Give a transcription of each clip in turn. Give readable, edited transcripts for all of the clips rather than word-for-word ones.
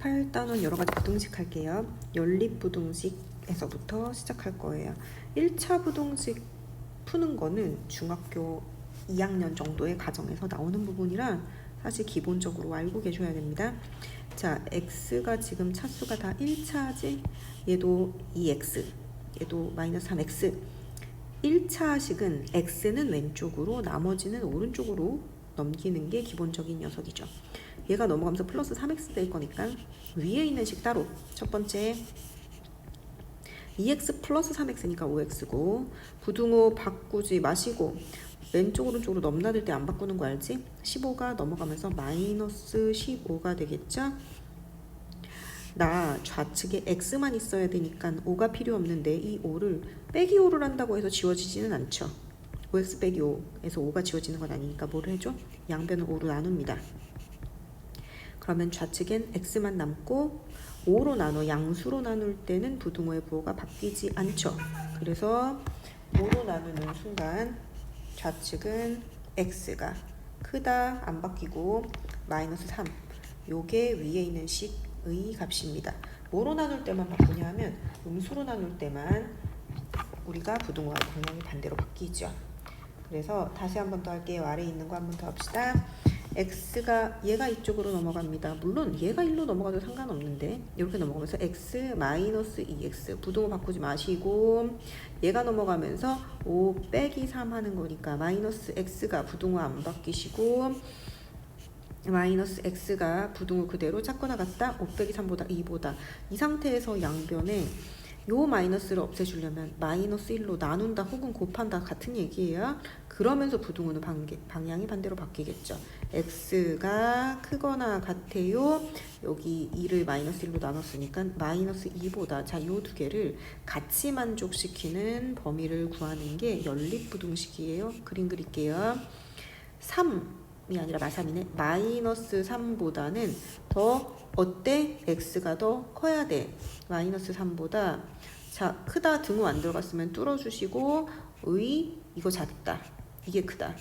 8단원 여러가지 부등식 할게요. 연립부등식에서부터 시작할 거예요. 1차 부등식 푸는 거는 중학교 2학년 정도의 과정에서 나오는 부분이라 사실 기본적으로 알고 계셔야 됩니다. 자, x가 지금 차수가 다 1차지? 얘도 2x, 얘도 마이너스 3x. 1차식은 x는 왼쪽으로 나머지는 오른쪽으로 넘기는 게 기본적인 녀석이죠. 얘가 넘어가면서 플러스 3x 될 거니까 위에 있는 식 따로. 첫 번째 2x 플러스 3x니까 5x고 부등호 바꾸지 마시고 왼쪽 오른쪽으로 넘나들 때 안 바꾸는 거 알지? 15가 넘어가면서 마이너스 15가 되겠죠? 나 좌측에 x만 있어야 되니까 5가 필요 없는데 이 5를 빼기 5를 한다고 해서 지워지지는 않죠. 5x 빼기 5에서 5가 지워지는 건 아니니까 뭐를 해줘? 양변을 5로 나눕니다. 그러면 좌측엔 x만 남고 5로 나눠 양수로 나눌 때는 부등호의 부호가 바뀌지 않죠. 그래서 5로 나누는 순간 좌측은 x가 크다 안 바뀌고 마이너스 3 요게 위에 있는 식의 값입니다. 뭐로 나눌 때만 바꾸냐 하면 음수로 나눌 때만 우리가 부등호와 방향이 반대로 바뀌죠. 그래서 다시 한 번 더 할게요. 아래에 있는 거 한 번 더 합시다. x가 얘가 이쪽으로 넘어갑니다. 물론 얘가 1로 넘어가도 상관없는데 이렇게 넘어가면서 x 마이너스 2x 부등호 바꾸지 마시고 얘가 넘어가면서 5 빼기 3 하는 거니까 마이너스 x가 부등호 안 바뀌시고 마이너스 x가 부등호 그대로 작거나 같다 5 빼기 3보다 2보다 이 상태에서 양변에 요 마이너스를 없애주려면 마이너스 1로 나눈다 혹은 곱한다 같은 얘기예요. 그러면서 부등호는 방향이 반대로 바뀌겠죠. x가 크거나 같아요. 여기 2를 마이너스 1로 나눴으니까 마이너스 2보다 자, 요 두 개를 같이 만족시키는 범위를 구하는 게 연립부등식이에요. 그림 그릴게요. 3이 아니라 마3이네. 마이너스 3보다는 더 어때? x가 더 커야 돼. 마이너스 3보다 자 크다 등호 안 들어갔으면 뚫어주시고 이거 작다. 이게 크다.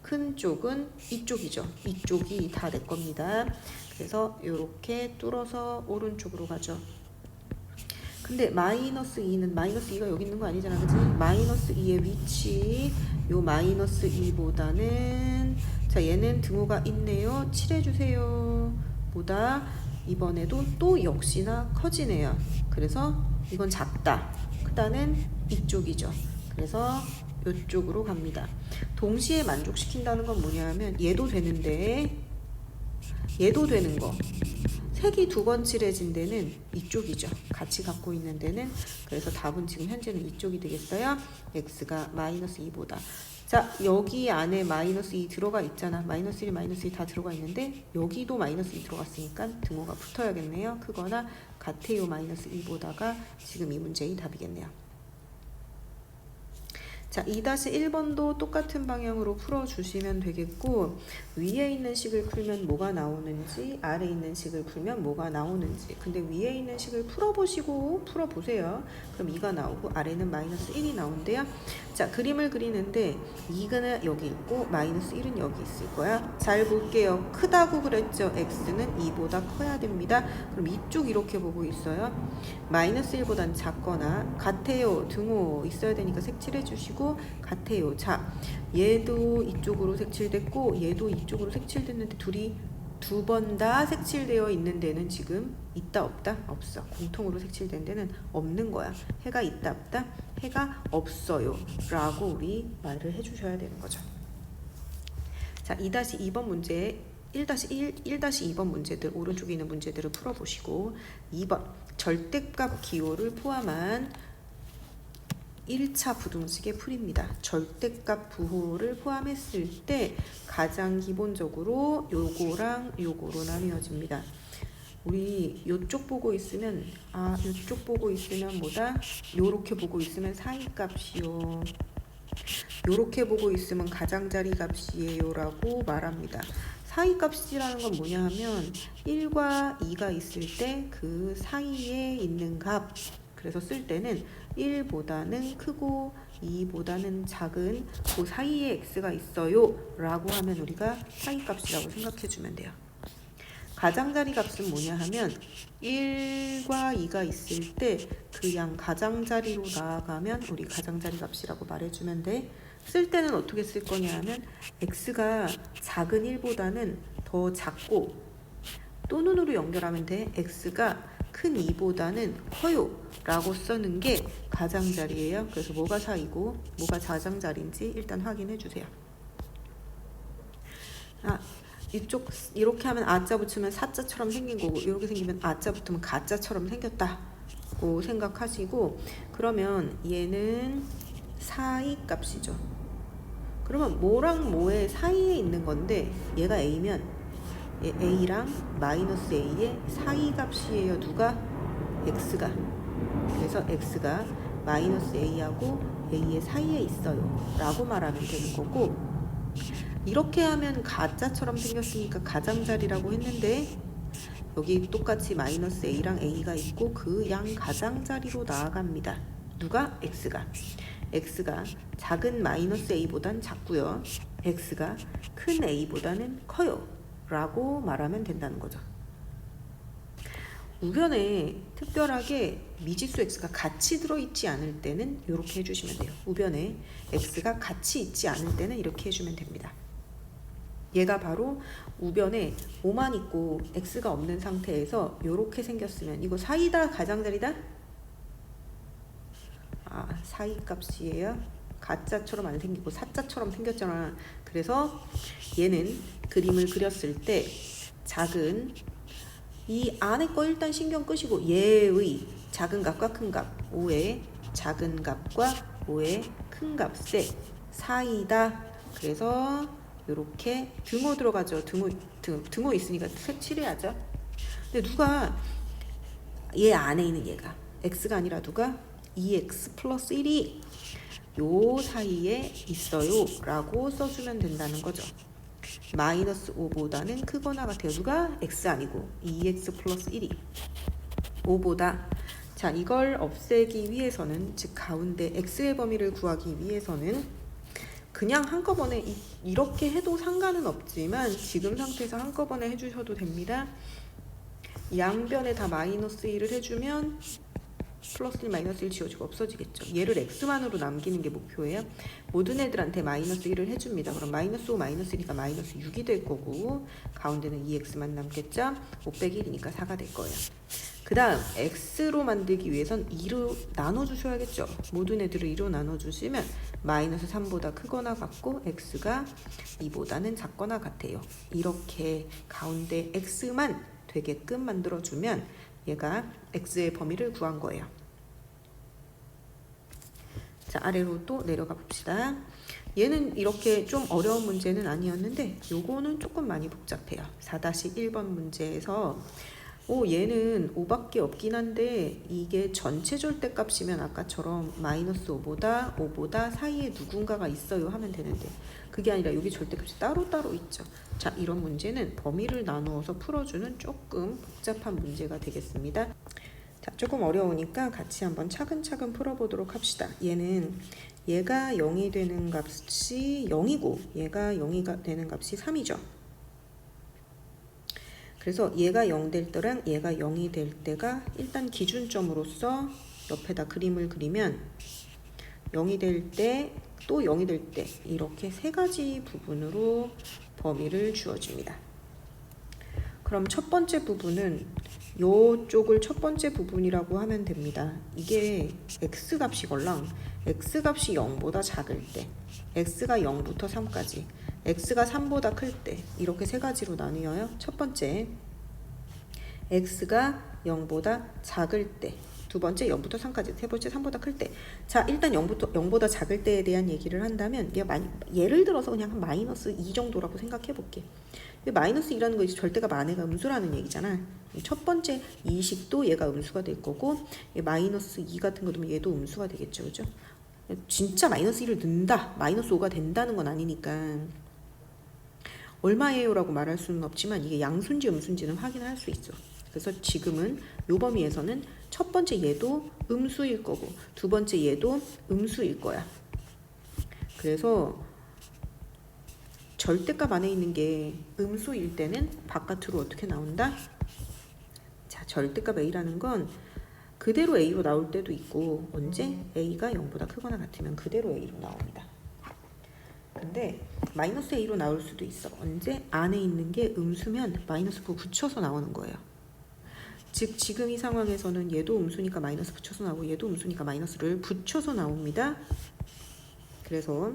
큰 쪽은 이쪽이죠. 이쪽이 다 내 겁니다. 그래서 이렇게 뚫어서 오른쪽으로 가죠. 근데 마이너스 2는 마이너스 2가 여기 있는 거 아니잖아. 그치? 마이너스 2의 위치 요 마이너스 2보다는 자 얘는 등호가 있네요. 칠해주세요. 보다 이번에도 또 역시나 커지네요. 그래서 이건 작다. 크다는 이쪽이죠. 그래서 이쪽으로 갑니다. 동시에 만족시킨다는 건 뭐냐 하면 얘도 되는데 얘도 되는 거. 색이 두 번 칠해진 데는 이쪽이죠. 같이 갖고 있는 데는. 그래서 답은 지금 현재는 이쪽이 되겠어요. x가 마이너스 2보다. 자, 여기 안에 마이너스 2 들어가 있잖아. 마이너스 1, 마이너스 2 다 들어가 있는데 여기도 마이너스 2 들어갔으니까 등호가 붙어야겠네요. 크거나 같아요. 마이너스 2보다가 지금 이 문제의 답이겠네요. 자, 2-1번도 똑같은 방향으로 풀어주시면 되겠고 위에 있는 식을 풀면 뭐가 나오는지 아래에 있는 식을 풀면 뭐가 나오는지 근데 위에 있는 식을 풀어보시고 풀어보세요. 그럼 2가 나오고 아래는 마이너스 1이 나온대요. 자, 그림을 그리는데 2는 여기 있고 마이너스 1은 여기 있을 거야. 잘 볼게요. 크다고 그랬죠. x는 2보다 커야 됩니다. 그럼 이쪽 이렇게 보고 있어요. 마이너스 1보단 작거나 같아요. 등호 있어야 되니까 색칠해 주시고 같아요. 자, 얘도 이쪽으로 색칠됐고 얘도 이쪽으로 색칠됐는데 둘이 두 번 다 색칠되어 있는 데는 지금 있다 없다? 없어. 공통으로 색칠된 데는 없는 거야. 해가 있다 없다? 해가 없어요 라고 우리 말을 해주셔야 되는 거죠. 자, 2-2번 문제 1-2번 문제들 오른쪽에 있는 문제들을 풀어보시고 2번 절대값 기호를 포함한 1차 부등식의 풀입니다. 절대값 부호를 포함했을 때 가장 기본적으로 요거랑 요거로 나뉘어집니다. 우리 요쪽 보고 있으면 요쪽 보고 있으면 뭐다? 요렇게 보고 있으면 사이값이요. 요렇게 보고 있으면 가장자리 값이에요 라고 말합니다. 사이값이라는 건 뭐냐 하면 1과 2가 있을 때 그 사이에 있는 값 그래서 쓸 때는 1보다는 크고 2보다는 작은 그 사이에 x가 있어요 라고 하면 우리가 사이값이라고 생각해 주면 돼요. 가장자리 값은 뭐냐 하면 1과 2가 있을 때 그 양 가장자리로 나아가면 우리 가장자리 값이라고 말해주면 돼. 쓸 때는 어떻게 쓸 거냐 하면 x가 작은 1보다는 더 작고 또 눈으로 연결하면 돼. x가 큰 2보다는 커요 라고 쓰는 게 가장자리예요. 그래서 뭐가 4이고 뭐가 가장자리인지 일단 확인해 주세요. 이쪽 이렇게 하면 아자 붙이면 사자처럼 생긴 거고 이렇게 생기면 아자 붙으면 가자처럼 생겼다고 생각하시고, 그러면 얘는 사이 값이죠. 그러면 뭐랑 뭐의 사이에 있는 건데 얘가 a면 얘 a랑 마이너스 a의 사이 값이에요. 누가? x가. 그래서 x가 마이너스 a하고 a의 사이에 있어요 라고 말하면 되는 거고, 이렇게 하면 가짜처럼 생겼으니까 가장자리라고 했는데 여기 똑같이 마이너스 a랑 a가 있고 그 양 가장자리로 나아갑니다. 누가? x가. x가 작은 마이너스 a보단 작고요. x가 큰 a보다는 커요 라고 말하면 된다는 거죠. 우변에 특별하게 미지수 x가 같이 들어있지 않을 때는 이렇게 해주시면 돼요. 우변에 x가 같이 있지 않을 때는 이렇게 해주면 됩니다. 얘가 바로 우변에 5만 있고 x가 없는 상태에서 이렇게 생겼으면 이거 사이다 가장자리다? 사이 값이에요. 가짜처럼 안 생기고 사자처럼 생겼잖아. 그래서 얘는 그림을 그렸을 때 작은 이 안에 거 일단 신경 끄시고 얘의 작은 값과 큰 값, 5의 작은 값과 5의 큰 값의 사이다. 그래서 이렇게 등호 들어가죠. 등호 있으니까 칠해야죠. 근데 누가 얘 안에 있는 얘가 x가 아니라 누가 2x 플러스 1이 요 사이에 있어요 라고 써주면 된다는 거죠. 마이너스 5보다는 크거나 같아요. 누가? x 아니고 2x 플러스 1이 5보다. 자, 이걸 없애기 위해서는, 즉 가운데 x의 범위를 구하기 위해서는 그냥 한꺼번에 이렇게 해도 상관은 없지만 지금 상태에서 한꺼번에 해주셔도 됩니다. 양변에 다 마이너스 1을 해주면 플러스 1 마이너스 1 지워지고 없어지겠죠. 얘를 x만으로 남기는 게 목표예요. 모든 애들한테 마이너스 1을 해줍니다. 그럼 마이너스 5 마이너스 1이니까 마이너스 6이 될 거고 가운데는 2x만 남겠죠. 5 빼기 1이니까 4가 될 거예요. 그 다음 x로 만들기 위해선 2로 나눠주셔야겠죠. 모든 애들을 2로 나눠주시면 마이너스 3보다 크거나 같고 x가 2보다는 작거나 같아요. 이렇게 가운데 x만 되게끔 만들어주면 얘가 x의 범위를 구한 거예요. 자, 아래로 또 내려가 봅시다. 얘는 이렇게 좀 어려운 문제는 아니었는데 요거는 조금 많이 복잡해요. 4-1번 문제에서 얘는 5밖에 없긴 한데 이게 전체 절대값이면 아까처럼 마이너스 5보다 사이에 누군가가 있어요 하면 되는데 그게 아니라 여기 절대값이 따로따로 있죠. 자, 이런 문제는 범위를 나누어서 풀어주는 조금 복잡한 문제가 되겠습니다. 자, 조금 어려우니까 같이 한번 차근차근 풀어보도록 합시다. 얘가 0이 되는 값이 0이고 얘가 0이 되는 값이 3이죠. 그래서 얘가 0 될 때랑 얘가 0이 될 때가 일단 기준점으로서 옆에다 그림을 그리면 0이 될 때, 또 0이 될 때 이렇게 세 가지 부분으로 범위를 주어집니다. 그럼 첫 번째 부분은 요쪽을 첫 번째 부분이라고 하면 됩니다. 이게 x값이걸랑 x값이 0보다 작을 때, x가 0부터 3까지, x가 3보다 클 때 이렇게 세 가지로 나뉘어요. 첫 번째 x가 0보다 작을 때, 두 번째 0부터 3까지, 세 번째 3보다 클 때. 자, 일단 0보다 작을 때에 대한 얘기를 한다면 예를 들어서 그냥 한 마이너스 2 정도라고 생각해 볼게. 마이너스 2라는 거 절대가 만회가 음수라는 얘기잖아. 첫 번째 이식도 얘가 음수가 될 거고 마이너스 2 같은 거 두면 얘도 음수가 되겠죠. 그죠? 진짜 마이너스 1을 넣는다, 마이너스 5가 된다는 건 아니니까 얼마예요 라고 말할 수는 없지만 이게 양수인지 음수인지는 확인할 수 있어. 그래서 지금은 요 범위에서는 첫 번째 얘도 음수일 거고 두 번째 얘도 음수일 거야. 그래서 절대값 안에 있는 게 음수일 때는 바깥으로 어떻게 나온다? 자, 절대값 a라는 건 그대로 a로 나올 때도 있고 언제? a가 0보다 크거나 같으면 그대로 a로 나옵니다. 근데 마이너스 a로 나올 수도 있어. 언제? 안에 있는 게 음수면 마이너스 9 붙여서 나오는 거예요. 즉 지금 이 상황에서는 얘도 음수니까 마이너스 붙여서 나오고 얘도 음수니까 마이너스를 붙여서 나옵니다. 그래서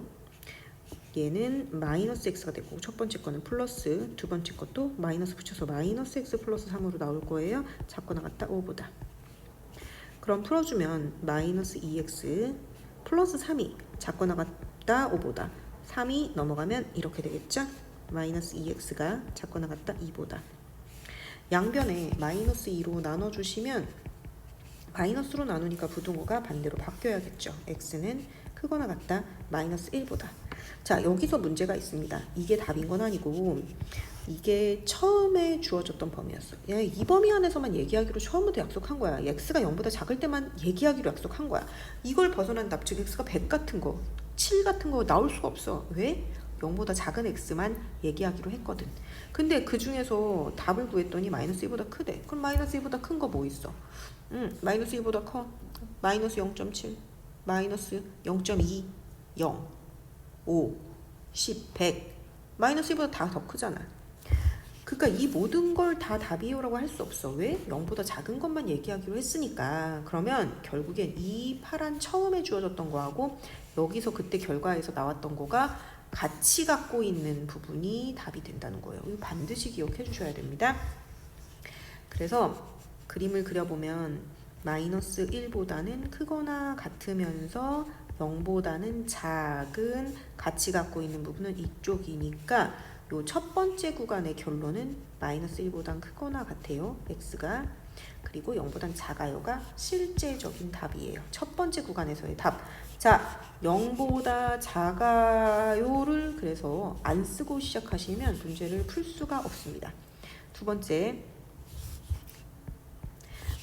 얘는 마이너스 x가 되고 첫 번째 거는 플러스, 두 번째 것도 마이너스 붙여서 마이너스 x 플러스 3으로 나올 거예요. 작거나 같다 5보다. 그럼 풀어주면 마이너스 2x 플러스 3이 작거나 같다 5보다. 3이 넘어가면 이렇게 되겠죠? 마이너스 2x가 작거나 같다 2보다. 양변에 마이너스 2로 나눠주시면 마이너스로 나누니까 부등호가 반대로 바뀌어야겠죠. x는 크거나 같다 마이너스 1보다. 자, 여기서 문제가 있습니다. 이게 답인 건 아니고 이게 처음에 주어졌던 범위였어. 야, 이 범위 안에서만 얘기하기로 처음부터 약속한 거야. x가 0보다 작을 때만 얘기하기로 약속한 거야. 이걸 벗어난 답, 즉 x가 100 같은 거, 7 같은 거 나올 수가 없어. 왜? 0보다 작은 x만 얘기하기로 했거든. 근데 그 중에서 답을 구했더니 마이너스 1보다 크대. 그럼 마이너스 1보다 큰 거 뭐 있어? 마이너스 1보다 커. 마이너스 0.7, 마이너스 0.2, 0, 5, 10, 100. 마이너스 1보다 다 더 크잖아. 그러니까 이 모든 걸 다 답이요라고 할 수 없어. 왜? 0보다 작은 것만 얘기하기로 했으니까. 그러면 결국엔 이 파란 처음에 주어졌던 거하고 여기서 그때 결과에서 나왔던 거가 같이 갖고 있는 부분이 답이 된다는 거예요. 이거 반드시 기억해 주셔야 됩니다. 그래서 그림을 그려보면 마이너스 1보다는 크거나 같으면서 0보다는 작은 같이 갖고 있는 부분은 이쪽이니까 요 첫 번째 구간의 결론은 마이너스 1보단 크거나 같아요. x가. 그리고 0보단 작아요가 실제적인 답이에요. 첫 번째 구간에서의 답. 자, 0보다 작아요를 그래서 안 쓰고 시작하시면 문제를 풀 수가 없습니다. 두 번째.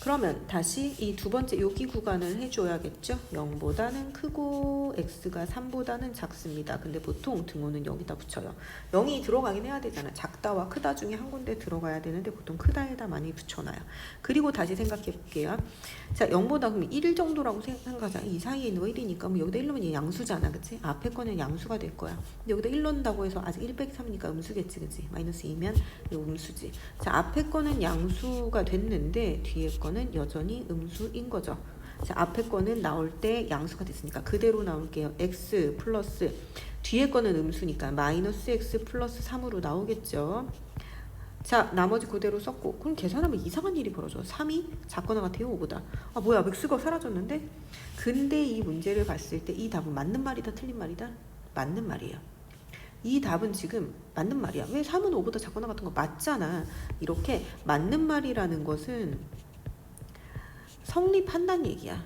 그러면 다시 이 두 번째 여기 구간을 해줘야겠죠. 0보다는 크고 x가 3보다는 작습니다. 근데 보통 등호는 여기다 붙여요. 0이 들어가긴 해야 되잖아. 작다와 크다 중에 한 군데 들어가야 되는데 보통 크다에다 많이 붙여놔요. 그리고 다시 생각해 볼게요. 자, 0보다 그럼 1 정도라고 생각하자. 이 사이에 있는 거 1이니까 그럼 여기다 1 넣으면 얘 양수잖아. 그치? 앞에 거는 양수가 될 거야. 근데 여기다 1 넣는다고 해서 아직 1 빼기 3이니까 음수겠지. 그치? 마이너스 2면 이거 음수지. 자, 앞에 거는 양수가 됐는데 뒤에 거는 여전히 음수인 거죠. 자, 앞에 거는 나올 때 양수가 됐으니까 그대로 나올게요. x 플러스 뒤에 거는 음수니까 마이너스 x 플러스 3으로 나오겠죠. 자, 나머지 그대로 썼고 그럼 계산하면 이상한 일이 벌어져. 3이 작거나 같아요 5보다. 아, 뭐야, x가 사라졌는데? 근데 이 문제를 봤을 때 이 답은 맞는 말이다 틀린 말이다? 맞는 말이에요. 이 답은 지금 맞는 말이야. 왜 3은 5보다 작거나 같은 거 맞잖아. 이렇게 맞는 말이라는 것은 성립한다는 얘기야.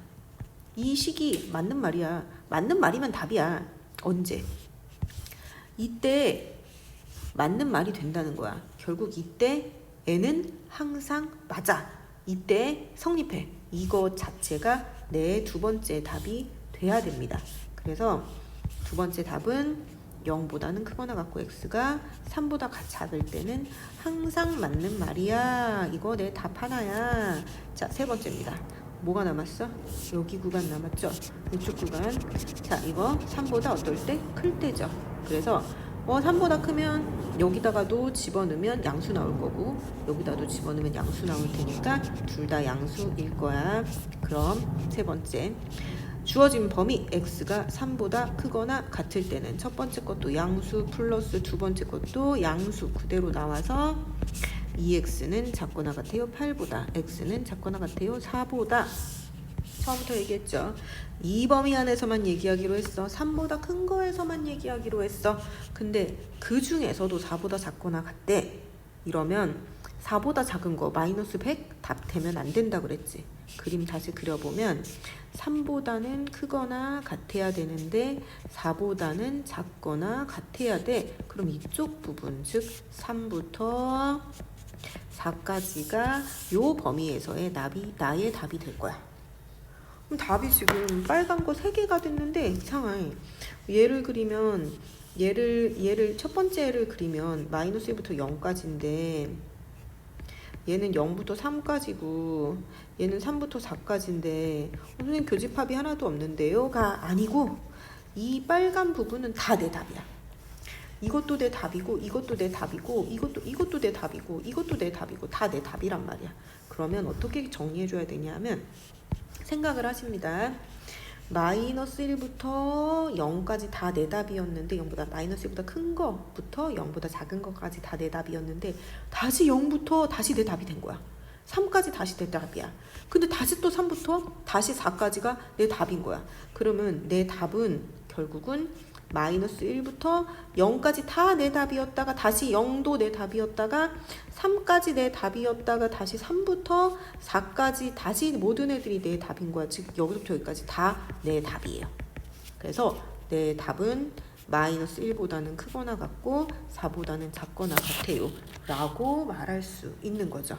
이 식이 맞는 말이야. 맞는 말이면 답이야. 언제? 이때 맞는 말이 된다는 거야. 결국 이때 N은 항상 맞아. 이때 성립해. 이거 자체가 내 두 번째 답이 돼야 됩니다. 그래서 두 번째 답은 0보다는 크거나 같고 x가 3보다 작을 때는 항상 맞는 말이야. 이거 내 답 하나야. 자, 세 번째입니다. 뭐가 남았어? 여기 구간 남았죠? 이쪽 구간. 자, 이거 3보다 어떨 때? 클 때죠. 그래서 3보다 크면 여기다가도 집어넣으면 양수 나올 거고 여기다도 집어넣으면 양수 나올 테니까 둘 다 양수일 거야. 그럼 세 번째. 주어진 범위 x가 3보다 크거나 같을 때는 첫 번째 것도 양수 플러스 두 번째 것도 양수 그대로 나와서 2x는 작거나 같아요 8보다 x는 작거나 같아요 4보다. 처음부터 얘기했죠. 이 범위 안에서만 얘기하기로 했어. 3보다 큰 거에서만 얘기하기로 했어. 근데 그 중에서도 4보다 작거나 같대. 이러면 4보다 작은 거 마이너스 100 답 되면 안 된다 그랬지. 그림 다시 그려보면 3보다는 크거나 같아야 되는데 4보다는 작거나 같아야 돼. 그럼 이쪽 부분 즉 3부터 4까지가 요 범위에서의 나의 답이 될 거야. 그럼 답이 지금 빨간 거 3개가 됐는데 이상해. 얘를 그리면 얘를 첫 번째를 그리면 마이너스 1부터 0까지인데 얘는 0부터 3까지고 얘는 3부터 4까지인데 선생님 교집합이 하나도 없는데요가 아니고 이 빨간 부분은 다 내 답이야. 이것도 내 답이고 이것도 내 답이고 이것도 내 답이고 이것도 내 답이고 다 내 답이란 말이야. 그러면 어떻게 정리해 줘야 되냐면 생각을 하십니다. 마이너스 1부터 0까지 다 내 답이었는데 0보다 마이너스 1보다 큰 거부터 0보다 작은 거까지 다 내 답이었는데 다시 0부터 다시 내 답이 된 거야. 3까지 다시 내 답이야. 근데 다시 또 3부터 다시 4까지가 내 답인 거야. 그러면 내 답은 결국은 마이너스 1부터 0까지 다 내 답이었다가 다시 0도 내 답이었다가 3까지 내 답이었다가 다시 3부터 4까지 다시 모든 애들이 내 답인 거야. 즉 여기서부터 여기까지 다 내 답이에요. 그래서 내 답은 마이너스 1보다는 크거나 같고 4보다는 작거나 같아요 라고 말할 수 있는 거죠.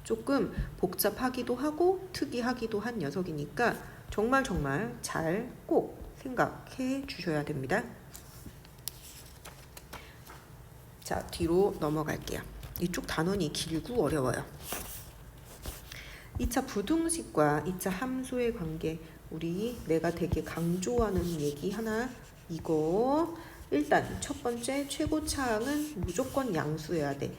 조금 복잡하기도 하고 특이하기도 한 녀석이니까 정말 잘 꼭 생각해 주셔야 됩니다. 자, 뒤로 넘어갈게요. 이쪽 단원이 길고 어려워요. 2차 부등식과 2차 함수의 관계, 내가 되게 강조하는 얘기 하나, 이거 일단 첫 번째 최고차항은 무조건 양수여야 돼.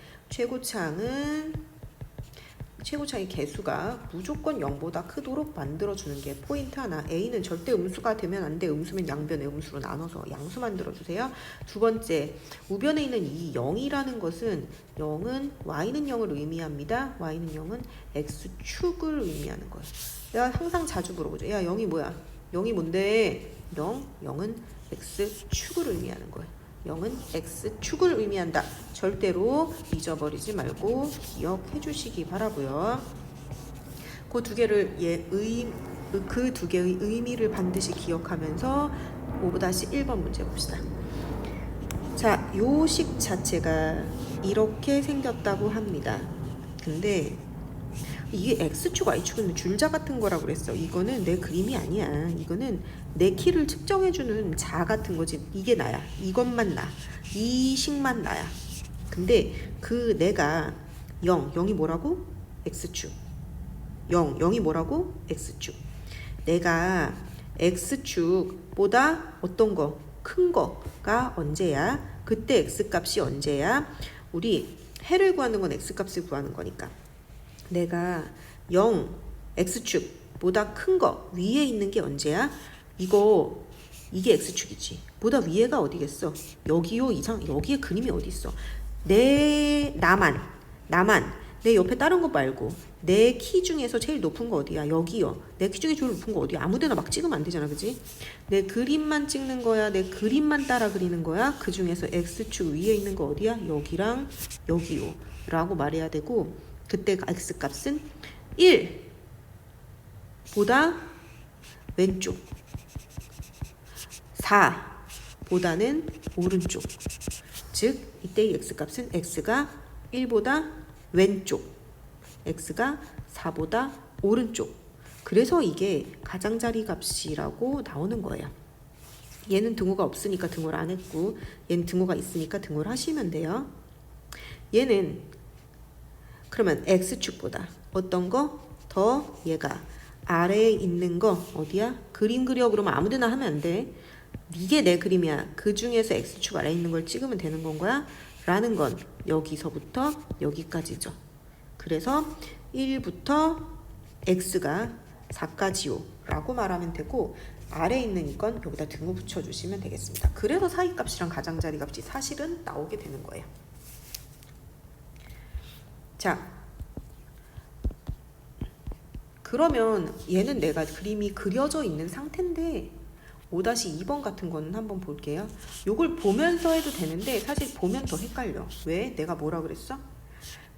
최고차의 개수가 무조건 0보다 크도록 만들어주는 게 포인트 하나. A는 절대 음수가 되면 안 돼. 음수면 양변의 음수로 나눠서 양수 만들어주세요. 두 번째, 우변에 있는 이 0이라는 것은 Y는 0을 의미합니다. Y는 0은 X축을 의미하는 거예요. 내가 항상 자주 물어보죠. 야, 0이 뭐야? 0이 뭔데? 0은 X축을 의미하는 거예요. 0은 X축을 의미한다. 절대로 잊어버리지 말고 기억해 주시기 바라고요. 그 두 개의 의미를 반드시 기억하면서 5-1번 문제 봅시다. 자, 요식 자체가 이렇게 생겼다고 합니다. 근데 이게 X축, Y축은 줄자 같은 거라고 그랬어. 이거는 내 그림이 아니야. 이거는 내 키를 측정해주는 자 같은 거지. 이게 나야. 이것만 나. 이 식만 나야. 근데 내가 0이 뭐라고? X축. 0이 뭐라고? X축. 내가 X축보다 어떤 거? 큰 거가 언제야? 그때 X값이 언제야? 우리 해를 구하는 건 X값을 구하는 거니까. 내가 0, X축보다 큰 거 위에 있는 게 언제야? 이게 X축이지. 보다 위에가 어디겠어? 여기요 이상, 여기에 그림이 어디 있어? 나만 내 옆에 다른 거 말고 내 키 중에서 제일 높은 거 어디야? 여기요. 내 키 중에 제일 높은 거 어디야? 아무데나 막 찍으면 안 되잖아, 그지? 내 그림만 찍는 거야? 내 그림만 따라 그리는 거야? 그 중에서 X축 위에 있는 거 어디야? 여기랑 여기요 라고 말해야 되고, 그때 X값은 1보다 왼쪽, 4보다는 오른쪽. 즉 이때의 X값은 X가 1보다 왼쪽, X가 4보다 오른쪽. 그래서 이게 가장자리 값이라고 나오는 거예요. 얘는 등호가 없으니까 등호를 안 했고, 얘는 등호가 있으니까 등호를 하시면 돼요. 얘는 그러면 X축보다 어떤 거? 더 얘가 아래에 있는 거 어디야? 그림 그려 그러면 아무데나 하면 안 돼. 이게 내 그림이야. 그 중에서 X축 아래에 있는 걸 찍으면 되는 건 거야? 라는 건 여기서부터 여기까지죠. 그래서 1부터 X가 4까지요 라고 말하면 되고, 아래에 있는 이건 여기다 등호 붙여주시면 되겠습니다. 그래서 사이값이랑 가장자리 값이 사실은 나오게 되는 거예요. 자, 그러면 얘는 내가 그림이 그려져 있는 상태인데 5-2번 같은 거는 한번 볼게요. 요걸 보면서 해도 되는데 사실 보면 더 헷갈려. 왜? 내가 뭐라 그랬어?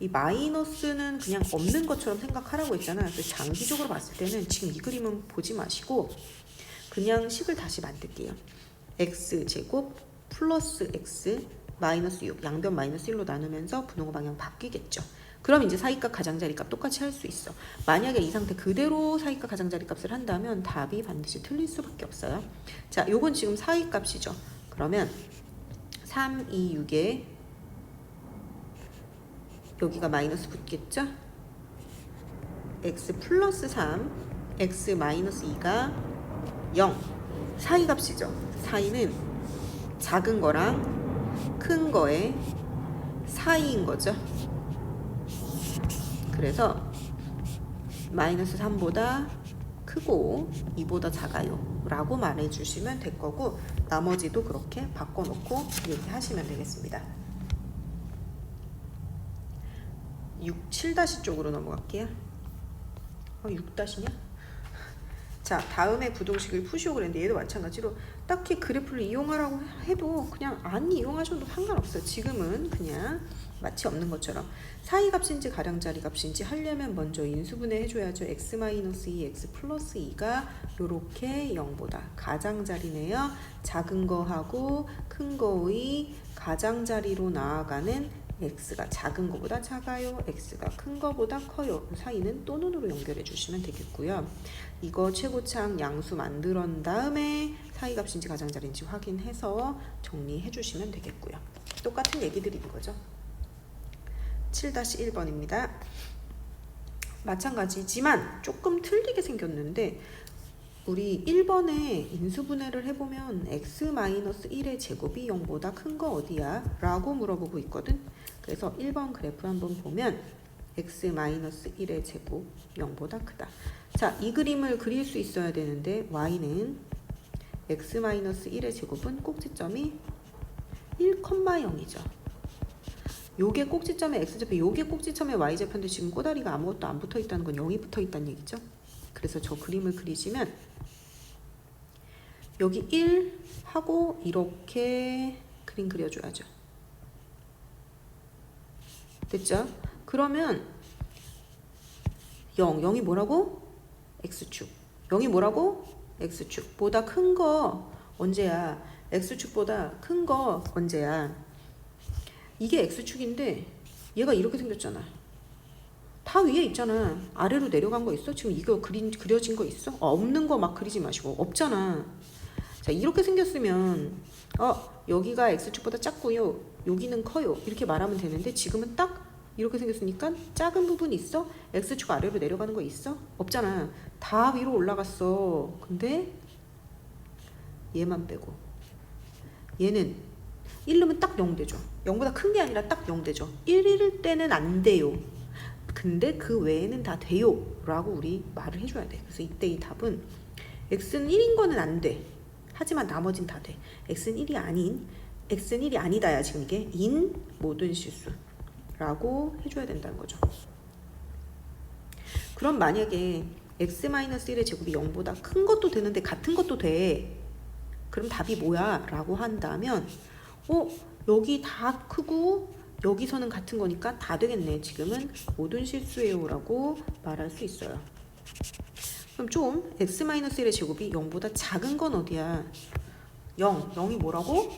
이 마이너스는 그냥 없는 것처럼 생각하라고 했잖아. 그래서 장기적으로 봤을 때는 지금 이 그림은 보지 마시고 그냥 식을 다시 만들게요. x제곱 플러스 x 마이너스 6, 양변 마이너스 1로 나누면서 분홍 방향 바뀌겠죠. 그럼 이제 사이값 가장자리값 똑같이 할 수 있어. 만약에 이 상태 그대로 사이값 가장자리값을 한다면 답이 반드시 틀릴 수밖에 없어요. 자, 요건 지금 사이값이죠. 그러면 3, 2, 6에 여기가 마이너스 붙겠죠? x 플러스 3, x 마이너스 2가 0. 사이값이죠. 사이는 작은 거랑 큰 거의 사이인 거죠. 그래서 마이너스 3보다 크고 2보다 작아요 라고 말해주시면 될 거고, 나머지도 그렇게 바꿔놓고 얘기하시면 되겠습니다. 7- 쪽으로 넘어갈게요. 6-냐? 자, 다음에 부동식을 푸시오 그랬는데 얘도 마찬가지로 딱히 그래프를 이용하라고 해도 그냥 안 이용하셔도 상관없어요. 지금은 그냥 마치 없는 것처럼 사이값인지 가량자리값인지 하려면 먼저 인수분해 해줘야죠. x-2, x 플러스 2가 요렇게 0보다 가장자리네요. 작은 거하고 큰 거의 가장자리로 나아가는 x가 작은 거보다 작아요, x가 큰 거보다 커요. 사이는 또 눈으로 연결해 주시면 되겠고요. 이거 최고창 양수 만들은 다음에 사이값인지 가장자리인지 확인해서 정리해 주시면 되겠고요. 똑같은 얘기들인 거죠. 7-1번입니다. 마찬가지지만 조금 틀리게 생겼는데, 우리 1번에 인수분해를 해보면 x-1의 제곱이 0보다 큰 거 어디야? 라고 물어보고 있거든. 그래서 1번 그래프 한번 보면 x-1의 제곱 0보다 크다. 자, 이 그림을 그릴 수 있어야 되는데 y는 x-1의 제곱은 꼭지점이 1,0이죠. 요게 꼭지점의 x좌표, 요게 꼭지점의 y좌표인데 지금 꼬다리가 아무것도 안 붙어 있다는 건 0이 붙어 있다는 얘기죠. 그래서 저 그림을 그리시면 여기 1 하고 이렇게 그림 그려줘야죠. 됐죠? 그러면 0이 뭐라고? x축. 0이 뭐라고? x축. 보다 큰 거 언제야? x축보다 큰 거 언제야? 이게 x축인데 얘가 이렇게 생겼잖아. 다 위에 있잖아. 아래로 내려간 거 있어? 지금 이거 그려진 거 있어? 없는 거 막 그리지 마시고. 없잖아. 자, 이렇게 생겼으면 여기가 x축보다 작고요, 여기는 커요 이렇게 말하면 되는데, 지금은 딱 이렇게 생겼으니까 작은 부분이 있어? x축 아래로 내려가는 거 있어? 없잖아. 다 위로 올라갔어. 근데 얘만 빼고 얘는 1르면 딱 0 되죠. 0보다 큰 게 아니라 딱 0 되죠. 1일 때는 안 돼요. 근데 그 외에는 다 돼요 라고 우리 말을 해줘야 돼. 그래서 이때 이 답은 x는 1인 거는 안 돼. 하지만 나머진 다 돼. x는 1이 아닌, x는 1이 아니다야 지금 이게 인 모든 실수라고 해줘야 된다는 거죠. 그럼 만약에 x-1의 제곱이 0보다 큰 것도 되는데 같은 것도 돼. 그럼 답이 뭐야? 라고 한다면 여기 다 크고 여기서는 같은 거니까 다 되겠네. 지금은 모든 실수예요 라고 말할 수 있어요. 그럼 좀 x-1의 제곱이 0보다 작은 건 어디야? 0이 뭐라고?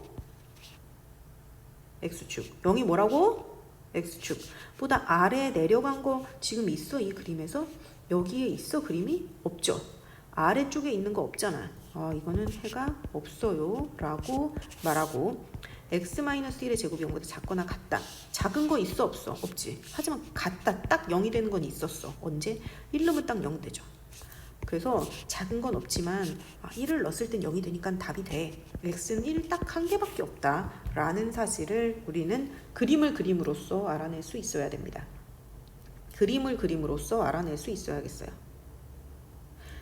x축. 0이 뭐라고? x축. 보다 아래에 내려간 거 지금 있어? 이 그림에서? 여기에 있어? 그림이? 없죠. 아래쪽에 있는 거 없잖아. 이거는 해가 없어요 라고 말하고, x-1의 제곱이 0보다 작거나 같다. 작은 거 있어? 없어? 없지. 하지만 같다. 딱 0이 되는 건 있었어. 언제? 1 넣으면 딱 0 되죠. 그래서 작은 건 없지만 1을 넣었을 땐 0이 되니까 답이 돼. x는 1 딱 한 개밖에 없다 라는 사실을 우리는 그림을 그림으로써 알아낼 수 있어야 됩니다. 그림을 그림으로써 알아낼 수 있어야겠어요.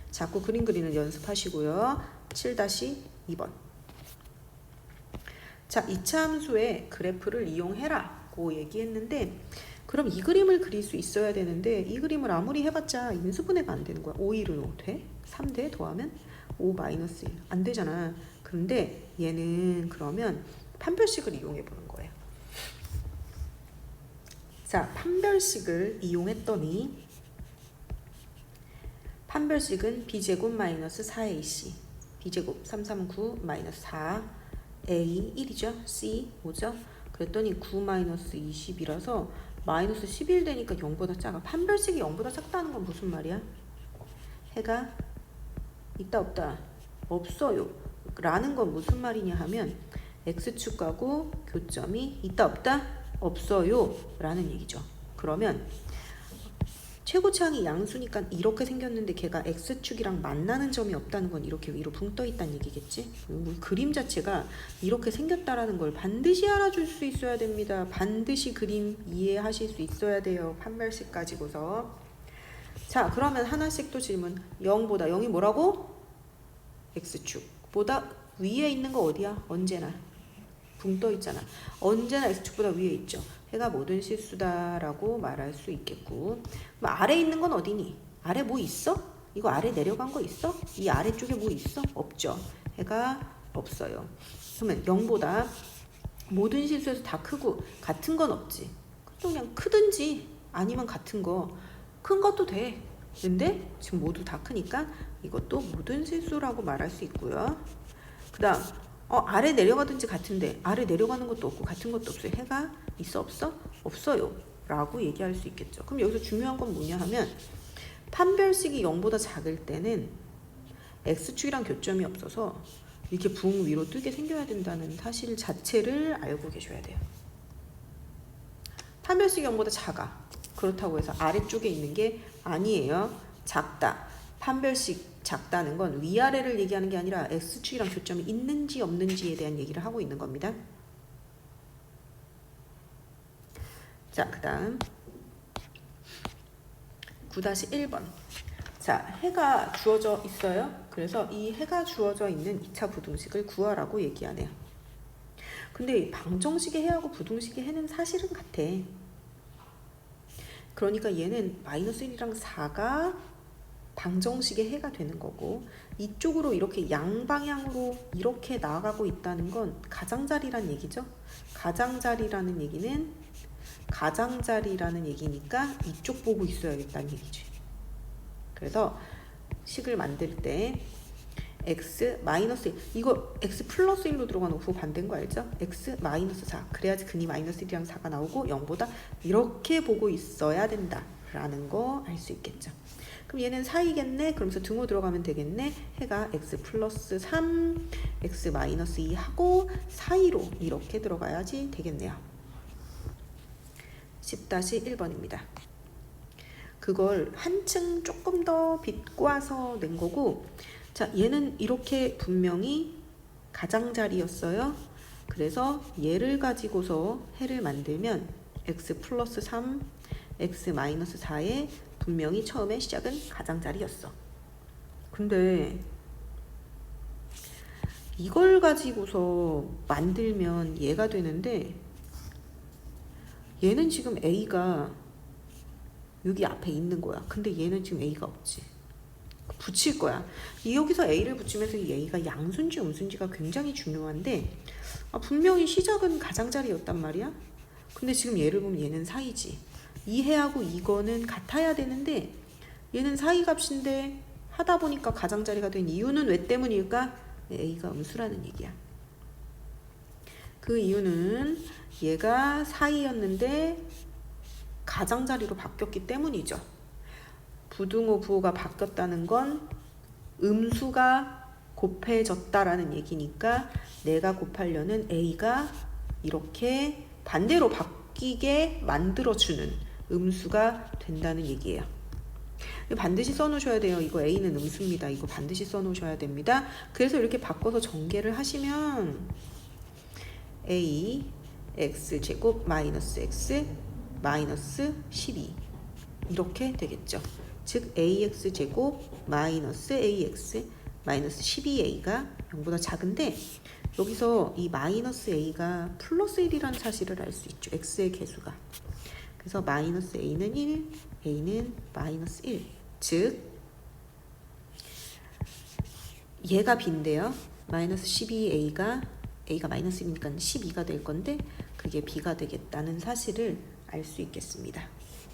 자꾸 그림 그리는 연습하시고요. 7-2번. 자, 이차함수의 그래프를 이용해라 고 얘기했는데, 그럼 이 그림을 그릴 수 있어야 되는데 이 그림을 아무리 해봤자 인수분해가 안 되는 거야. 5, 1은 5 돼? 3돼? 더하면 5-1 안 되잖아. 그런데 얘는 그러면 판별식을 이용해 보는 거예요. 자, 판별식을 이용했더니 판별식은 b제곱 마이너스 4ac b제곱 339 마이너스 4 a 1이죠. c 5죠. 그랬더니 9 마이너스 20이라서 마이너스 11 되니까 0보다 작아. 판별식이 0보다 작다는 건 무슨 말이야? 해가 있다 없다? 없어요 라는 건 무슨 말이냐 하면 x축하고 교점이 있다 없다? 없어요 라는 얘기죠. 그러면 최고차항이 양수니까 이렇게 생겼는데 걔가 x축이랑 만나는 점이 없다는 건 이렇게 위로 붕 떠 있다는 얘기겠지. 그림 자체가 이렇게 생겼다라는 걸 반드시 알아줄 수 있어야 됩니다. 반드시 그림 이해하실 수 있어야 돼요. 판별식 가지고서. 자, 그러면 하나씩 또 질문. 0보다 0이 뭐라고? x축보다 위에 있는 거 어디야? 언제나 붕 떠 있잖아. 언제나 x축보다 위에 있죠. 해가 모든 실수다라고 말할 수 있겠고. 그럼 아래 있는 건 어디니? 아래 뭐 있어? 이거 아래 내려간 거 있어? 이 아래쪽에 뭐 있어? 없죠. 해가 없어요. 그러면 0보다 모든 실수에서 다 크고 같은 건 없지. 그냥 크든지 아니면 같은 거. 큰 것도 돼. 근데 지금 모두 다 크니까 이것도 모든 실수라고 말할 수 있고요. 그 다음 아래 내려가든지 같은데 아래 내려가는 것도 없고 같은 것도 없어요. 해가 있어 없어? 없어요 라고 얘기할 수 있겠죠. 그럼 여기서 중요한 건 뭐냐 하면 판별식이 0보다 작을 때는 x축이랑 교점이 없어서 이렇게 붕 위로 뜨게 생겨야 된다는 사실 자체를 알고 계셔야 돼요. 판별식이 0보다 작아. 그렇다고 해서 아래쪽에 있는 게 아니에요. 작다. 판별식 작다는 건 위아래를 얘기하는 게 아니라 x축이랑 교점이 있는지 없는지에 대한 얘기를 하고 있는 겁니다. 자, 그 다음 9-1번. 자, 해가 주어져 있어요. 그래서 이 해가 주어져 있는 2차 부등식을 구하라고 얘기하네요. 근데 방정식의 해하고 부등식의 해는 사실은 같아. 그러니까 얘는 마이너스 1이랑 4가 방정식의 해가 되는 거고, 이쪽으로 이렇게 양방향으로 이렇게 나아가고 있다는 건 가장자리란 얘기죠. 가장자리라는 얘기니까 이쪽 보고 있어야겠다는 얘기지. 그래서 식을 만들 때 x 마이너스 1, 이거 x 플러스 1로 들어가는 거 반대인 거 알죠? x 마이너스 4, 그래야지 근이 마이너스 1이랑 4가 나오고 0보다 이렇게 보고 있어야 된다 라는 거 알 수 있겠죠. 그럼 얘는 4이겠네. 그러면서 등호 들어가면 되겠네. 해가 x 플러스 3, x 마이너스 2 하고 사이로 이렇게 들어가야지 되겠네요. 10-1번입니다. 그걸 한층 조금 더 비꼬아서 낸 거고, 자, 얘는 이렇게 분명히 가장자리였어요. 그래서 얘를 가지고서 해를 만들면 x 플러스 3, x 마이너스 4에 분명히 처음에 시작은 가장자리였어. 근데 이걸 가지고서 만들면 얘가 되는데, 얘는 지금 a가 여기 앞에 있는 거야. 근데 얘는 지금 a가 없지. 붙일 거야. 여기서 a를 붙이면서 이 a가 양수인지 음수인지가 굉장히 중요한데, 분명히 시작은 가장자리였단 말이야. 근데 지금 얘를 보면 얘는 사이지. 이 해하고 이거는 같아야 되는데 얘는 사이 값인데 하다 보니까 가장자리가 된 이유는 왜 때문일까? a가 음수라는 얘기야. 그 이유는 얘가 사이였는데 가장자리로 바뀌었기 때문이죠. 부등호 부호가 바뀌었다는 건 음수가 곱해졌다라는 얘기니까 내가 곱하려는 a가 이렇게 반대로 바뀌게 만들어주는 음수가 된다는 얘기예요. 반드시 써놓으셔야 돼요. 이거 a는 음수입니다. 이거 반드시 써놓으셔야 됩니다. 그래서 이렇게 바꿔서 전개를 하시면 a x제곱 마이너스 x 마이너스 12 이렇게 되겠죠. 즉 ax제곱 마이너스 ax 마이너스 12a가 0보다 작은데, 여기서 이 마이너스 a가 플러스 1이라는 사실을 알 수 있죠. x의 개수가. 그래서 마이너스 a는 1, a는 마이너스 1. 즉 얘가 b인데요. 마이너스 12a가 마이너스 1이니까 12가 될 건데 그게 b가 되겠다는 사실을 알 수 있겠습니다.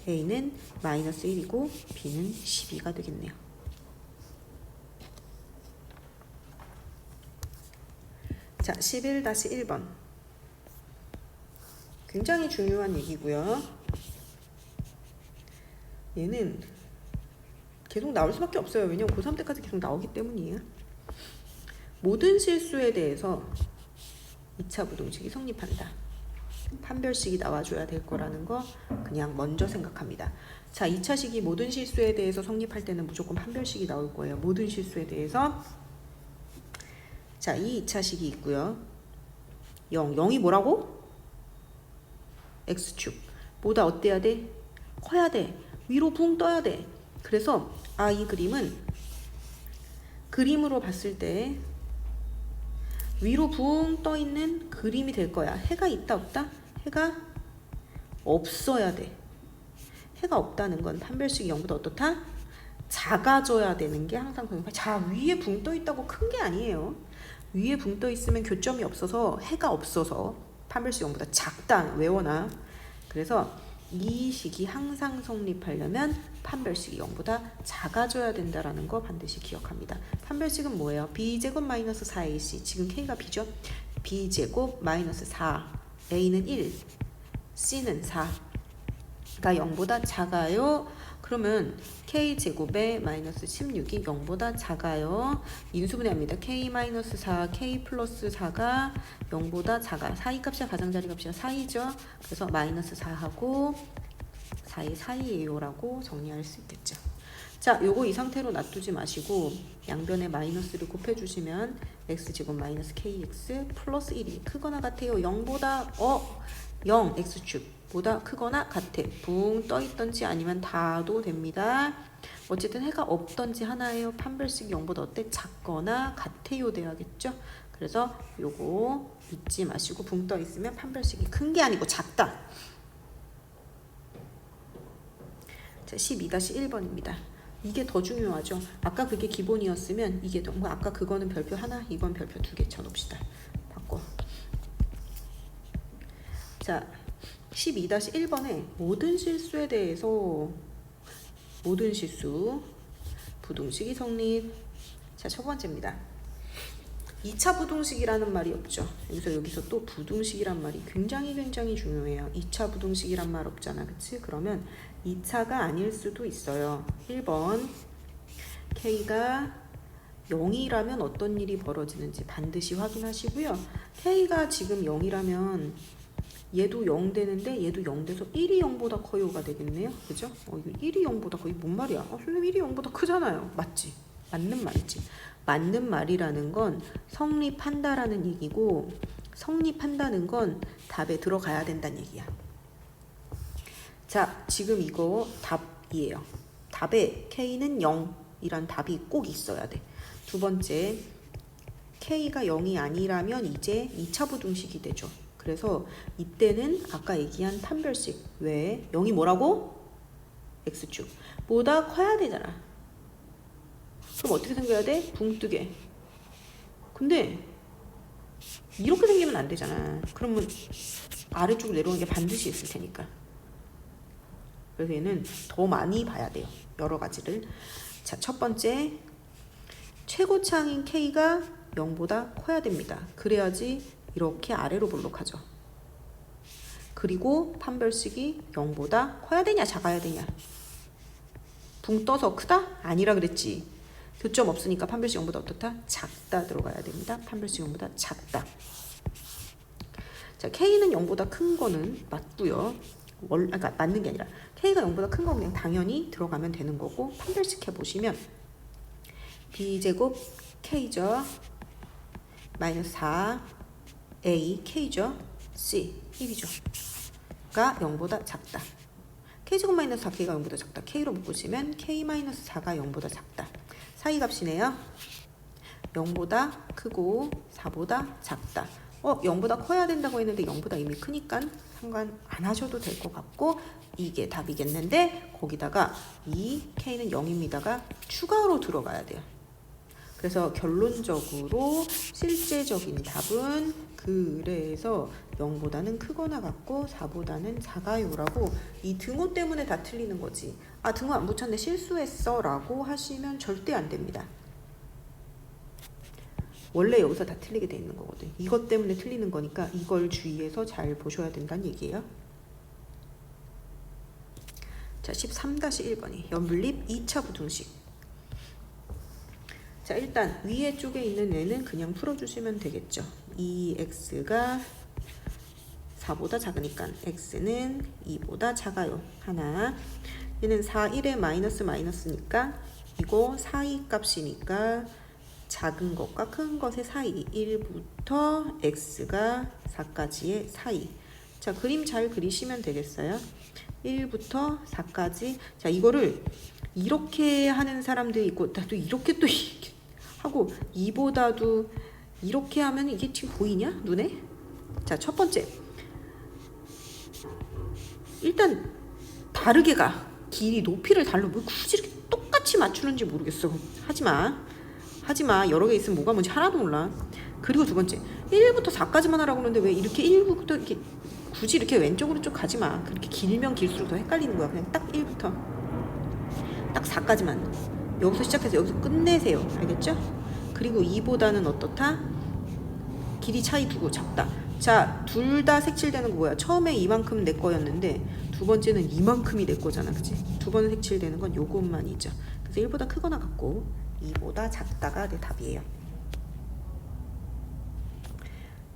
a는 마이너스 1이고 b는 12가 되겠네요. 자, 11-1번. 굉장히 중요한 얘기고요. 얘는 계속 나올 수밖에 없어요. 왜냐면 고3 때까지 계속 나오기 때문이에요. 모든 실수에 대해서 2차 부등식이 성립한다. 판별식이 나와줘야 될 거라는 거 그냥 먼저 생각합니다. 자, 2차식이 모든 실수에 대해서 성립할 때는 무조건 판별식이 나올 거예요. 모든 실수에 대해서. 자, 이 2차식이 있고요. 0이 뭐라고? x축. 뭐다 어때야 돼? 커야 돼. 위로 붕 떠야 돼. 그래서 이 그림은 그림으로 봤을 때 위로 붕 떠 있는 그림이 될 거야. 해가 있다 없다? 해가 없어야 돼. 해가 없다는 건 판별식이 0보다 어떻다? 작아져야 되는 게 항상 그런 거야. 자, 위에 붕 떠 있다고 큰 게 아니에요. 위에 붕 떠 있으면 교점이 없어서 해가 없어서 판별식 0보다 작다. 외워놔. 그래서 이 식이 항상 성립하려면 판별식이 0보다 작아져야 된다라는 거 반드시 기억합니다. 판별식은 뭐예요? b제곱 마이너스 4ac. 지금 k가 b죠? b제곱 마이너스 4. a는 1. c는 4가 0보다 작아요. 그러면 k제곱에 마이너스 16이 0보다 작아요. 인수분해합니다. k 마이너스 4, k 플러스 4가 0보다 작아. 사이 값이야 가장자리 값이야 사이죠. 그래서 마이너스 4하고 4의 사이에요 라고 정리할 수 있겠죠. 자, 요거 이 상태로 놔두지 마시고 양변에 마이너스를 곱해주시면 x제곱 마이너스 kx 플러스 1이 크거나 같아요. 0보다 0 x축 보다 크거나 같아. 붕 떠있던지 아니면 다도 됩니다. 어쨌든 해가 없던지 하나예요. 판별식이 0보다 어때? 작거나 같아요 돼야겠죠. 그래서 요거 잊지 마시고 붕 떠있으면 판별식이 큰 게 아니고 작다. 자, 12-1번입니다. 이게 더 중요하죠. 아까 그게 기본이었으면 이게 더, 아까 그거는 별표 하나, 이번 별표 2개 쳐놓읍시다. 바꿔. 자, 12-1번에 모든 실수에 대해서 모든 실수 부등식이 성립. 자, 첫 번째입니다. 2차 부등식이라는 말이 없죠. 여기서 또 부등식이란 말이 굉장히 중요해요. 2차 부등식이란 말 없잖아. 그치? 그러면 2차가 아닐 수도 있어요. 1번 k가 0이라면 어떤 일이 벌어지는지 반드시 확인하시고요. k가 지금 0이라면 얘도 0 되는데 얘도 0 돼서 1이 0보다 커요가 되겠네요. 그죠? 이거 1이 0보다 커. 이게 뭔 말이야? 선생님 1이 0보다 크잖아요. 맞지? 맞는 말이지. 맞는 말이라는 건 성립한다라는 얘기고 성립한다는 건 답에 들어가야 된다는 얘기야. 자, 지금 이거 답이에요. 답에 k는 0이란 답이 꼭 있어야 돼. 두 번째, k가 0이 아니라면 이제 2차 부등식이 되죠. 그래서 이때는 아까 얘기한 판별식 왜 0이 뭐라고? x축 보다 커야 되잖아. 그럼 어떻게 생겨야 돼? 붕뜨게. 근데 이렇게 생기면 안 되잖아. 그러면 아래쪽으로 내려오는 게 반드시 있을 테니까. 그래서 얘는 더 많이 봐야 돼요. 여러 가지를. 자, 첫 번째, 최고차항인 k가 0보다 커야 됩니다. 그래야지 이렇게 아래로 볼록하죠. 그리고 판별식이 0보다 커야 되냐 작아야 되냐. 붕 떠서 크다? 아니라 그랬지. 교점 없으니까 판별식 0보다 어떻다? 작다 들어가야 됩니다. 판별식 0보다 작다. 자, k는 0보다 큰 거는 맞고요. 그러니까 맞는 게 아니라 k가 0보다 큰 거 그냥 당연히 들어가면 되는 거고 판별식 해보시면 b제곱 k죠. 마이너스 4 a k죠. c 1이죠. 가 0보다 작다. k제곱 마이너스 4k가 0보다 작다. k로 묶으시면 k 마이너스 4가 0보다 작다. 사이 값이네요. 0보다 크고 4보다 작다. 0보다 커야 된다고 했는데 0보다 이미 크니까 상관 안 하셔도 될 것 같고 이게 답이겠는데 거기다가 이 k는 0입니다가 추가로 들어가야 돼요. 그래서 결론적으로 실제적인 답은 그래서 0보다는 크거나 같고 4보다는 작아요라고 이 등호 때문에 다 틀리는 거지. 아, 등호 안 붙였네 실수했어 라고 하시면 절대 안 됩니다. 원래 여기서 다 틀리게 돼 있는 거거든. 이것 때문에 틀리는 거니까 이걸 주의해서 잘 보셔야 된다는 얘기예요. 자, 13-1번이 연분립 2차 부등식. 자, 일단 위에 쪽에 있는 애는 그냥 풀어주시면 되겠죠. 2x가 4보다 작으니까 x는 2보다 작아요. 하나. 얘는 4, 1에 마이너스 마이너스니까 이거 사이 값이니까 작은 것과 큰 것의 사이 1부터 x가 4까지의 사이. 자, 그림 잘 그리시면 되겠어요. 1부터 4까지. 자, 이거를 이렇게 하는 사람들이 있고 나도 이렇게 또 하고 2보다도 이렇게 하면 이게 지금 보이냐? 눈에? 자, 첫 번째. 일단 다르게 가. 길이 높이를 달러. 뭐 굳이 이렇게 똑같이 맞추는지 모르겠어. 하지마. 여러 개 있으면 뭐가 뭔지 하나도 몰라. 그리고 두 번째. 1부터 4까지만 하라고 그러는데 왜 이렇게 1부터 이렇게 굳이 이렇게 왼쪽으로 쭉 가지마. 그렇게 길면 길수록 더 헷갈리는 거야. 그냥 딱 1부터 딱 4까지만. 여기서 시작해서 여기서 끝내세요. 알겠죠? 그리고 2보다는 어떻다? 길이 차이 두고 작다. 자, 둘 다 색칠되는 거 뭐야? 처음에 이만큼 내 거였는데 두 번째는 이만큼이 내 거잖아. 그치? 두 번 색칠되는 건 요것만이죠. 그래서 1보다 크거나 같고 2보다 작다가 내 답이에요.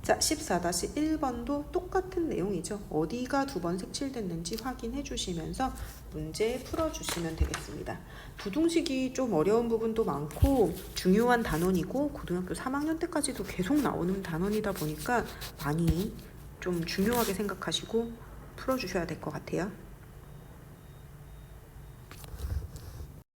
자, 14-1번도 똑같은 내용이죠. 어디가 두 번 색칠됐는지 확인해 주시면서 문제 풀어주시면 되겠습니다. 부등식이 좀 어려운 부분도 많고 중요한 단원이고 고등학교 3학년 때까지도 계속 나오는 단원이다 보니까 많이 좀 중요하게 생각하시고 풀어주셔야 될 것 같아요.